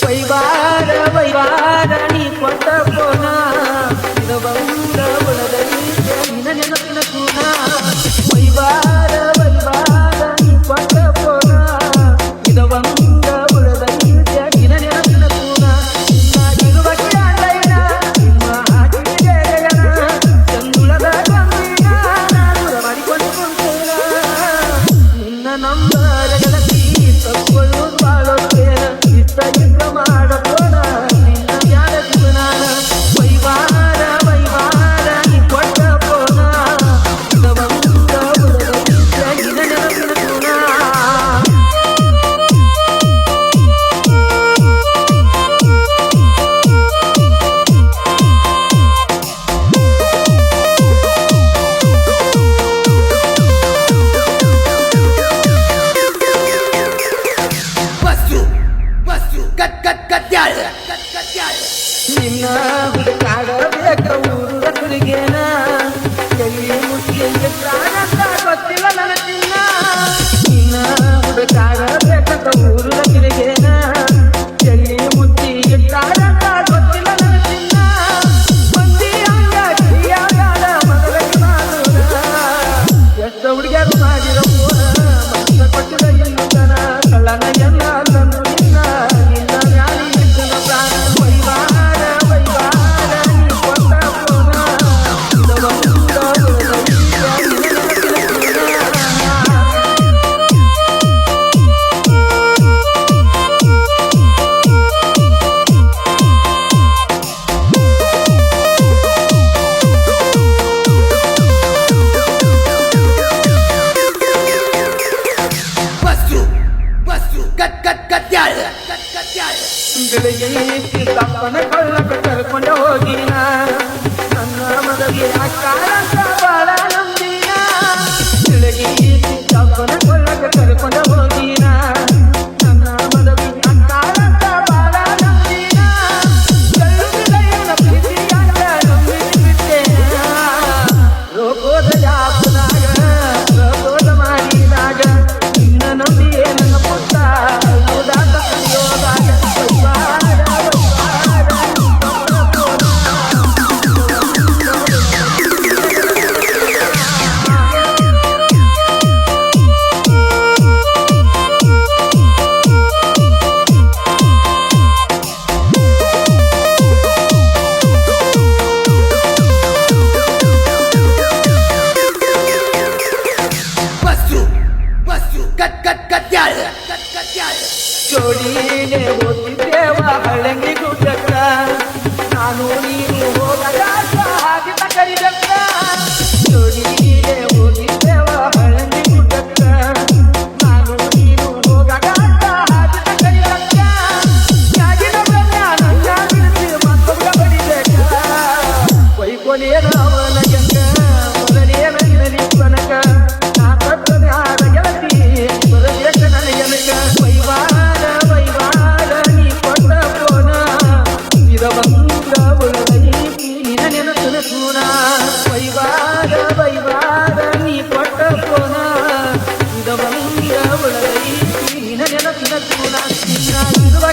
ವೈವಾರ ವೈವಾರ ನೀ ಕೊಟ್ಟ ಪೋನ ಇದು ಬಂದ ಉಳದಲ್ಲಿ ನಿನ್ನ ನೆನಪಿನ ಕೂನ ವೈವಾರ ವೈವಾರ ನೀ ಕೊಟ್ಟ ಪೋನ ಇದು ಬಂದ ಉಳದಲ್ಲಿ ನಿನ್ನ ನೆನಪಿನ ಕೂನ ನಿನ್ನಾಗಿರುವ ಕಿಡಾಲೈನ ನಿಮ್ಮ ಹಾಕಿಗೆ ಚಂದುಳದ ಗಂಭೀರ ನಾನು ಮಾಡಿಕೊಂಡು ಕುಂತೇನ ನಿನ್ನ ನಂಬರ ಗೆಳತಿ ತಕ್ಕೊಳ್ಳೋದು ಬಾಳೋತ್ತೇನ ಇಷ್ಟ ಯುದ್ಧ ಮಾಡಬೋಣ ನಿನ್ನ ಮ್ಯಾಲ ಜೀವನಾನ ವೈವಾರ ವೈವಾರ ನೀ ಕೊಟ್ಟ ಪೋನ ಇದ ಬಂದ ಉಳದ ನಿನ್ನ ನೆನಪಿನ ಕೂನ ನಿನ್ನ ಹುಡುಕಾಡ ಬೇಕ ಊರು ರಕ್ಕರಿಗೇನ ಎಲ್ಲಿ ಮುಟ್ಟಿಗೆ ಪ್ರಾಣ ಗೊತ್ತಿಲ್ಲ ನನ್ನ ಚಿನ್ನ ನಿನ್ನ ಹುಡುಕಾಡ ಬೇಕ ಊರು ರಕ್ಕರಿಗೇನ ಎಲ್ಲಿ ಮುಟ್ಟಿಗೆ ಪ್ರಾಣ ಗೊತ್ತಿಲ್ಲ ನನ್ನ ಚಿನ್ನ ಮಂದಿ ಹಂಗ ಕಿರಿಯಾಗಾಡ ಮಗಲಿಗೆ ಮಾಡೋಣ ಎಷ್ಟು ಹುಡುಗಿಯರು ಮಾಡಿರೋ ಮನಸ್ಸ ಕೊಟ್ಟಿದ ಇನ್ನು ಜನ ಕಳ್ಳನ ಎಲ್ಲ ತಂದು ನಿನ್ನ ನಿನ್ನ ಮ್ಯಾಲಿ ಇದ್ದನ ಪ್ರಾಣ ವೈವಾರ ವೈವಾರ ನೀ ಕೊಟ್ಟ ಪೋನ ಇದು ಬಂದ ಉಳದಲ್ಲಿ ನಿನ್ನ ನೆನಪಿನ ಕೂನ ಬೆಳಗ್ಗೆ ತಪ್ಪನ ಕೊಳ್ಳಕ ಕರ್ಕೊಂಡ ಹೋಗಿನ ನನ್ನ ಮದುವೆ ಅಕ್ಕಾರಂತ ಬಾಳ ನಂಬಿನ ಬೆಳಗ್ಗೆ ತಪ್ಪನ ಕೊಳ್ಳಕ ಕರ್ಕೊಂಡ ಹೋಗಿನ ನನ್ನ ಮದುವೆ ಅಕ್ಕಾರಂತ ಬಾಳ ನಂಬಿನ ಪ್ರೀತಿಯಾಗ ನಂಬಿಬಿಟ್ಟೇನ ರೋಗೋದ ಯಾಪದಾಗ ರೋಗೋದ ಮಾಡಿದಾಗ ನಿನ್ನ ನಂಬಿಯೇ ನನ್ನ ಪುಟ್ಟ ಹೌದಾತ ಕಲಿಯೋದಾಗ ಜೋಡಿನೇ ಹೋಗಿದ್ದೇವ ಹಳ್ಳಂಗಿ ಗುಡ್ಡಕ್ಕ ನಾನು ನೀನು ಹೋಗಲಾಗ ಹಾಗೆ ಕರಿದಕ್ಕ ಜೋಡಿನೇ ಹೋಗಿದ್ದೇವ ಹಳ್ಳಂಗಿ ಗುಡ್ಡಕ್ಕ ನಾನು ನೀನು ಹೋಗಲಾಗ ಹಾಗೆ ಕರಿದಕ್ಕ ಯಾಗಿನ ಬ್ರಹ್ಮ ನನ್ನ ಬಿಡಿಸಿ ಮತ್ತೊಬ್ಬ ಬಡಿದಕ್ಕ ವೈಕೊನೇನ ಅವನ ಗಂಗ ಮೊದಲೇನ ನಿನಲಿ ಕೊನಕ ನಾ ತಪ್ಪನೆ ಆದ ಗೆಳತಿ ಬರಬೇಕ ನನಗನಕ ವೈವಾರ ವೈವಾರ ನೀ ಕೊಟ್ಟ ಪೋನ ಇದ ಬಂದ ಉಳದಲ್ಲಿ ನಿನ್ನ ನೆನಪಿನ ಕೂನ ವೈವಾರ ವೈವಾರ ನೀ ಕೊಟ್ಟ ಪೋನ ಇದ ಬಂದ ಉಳದಲ್ಲಿ ನಿನ್ನ ನೆನಪಿನ ಕೂನ ನಿನ್ನ ಇರುವ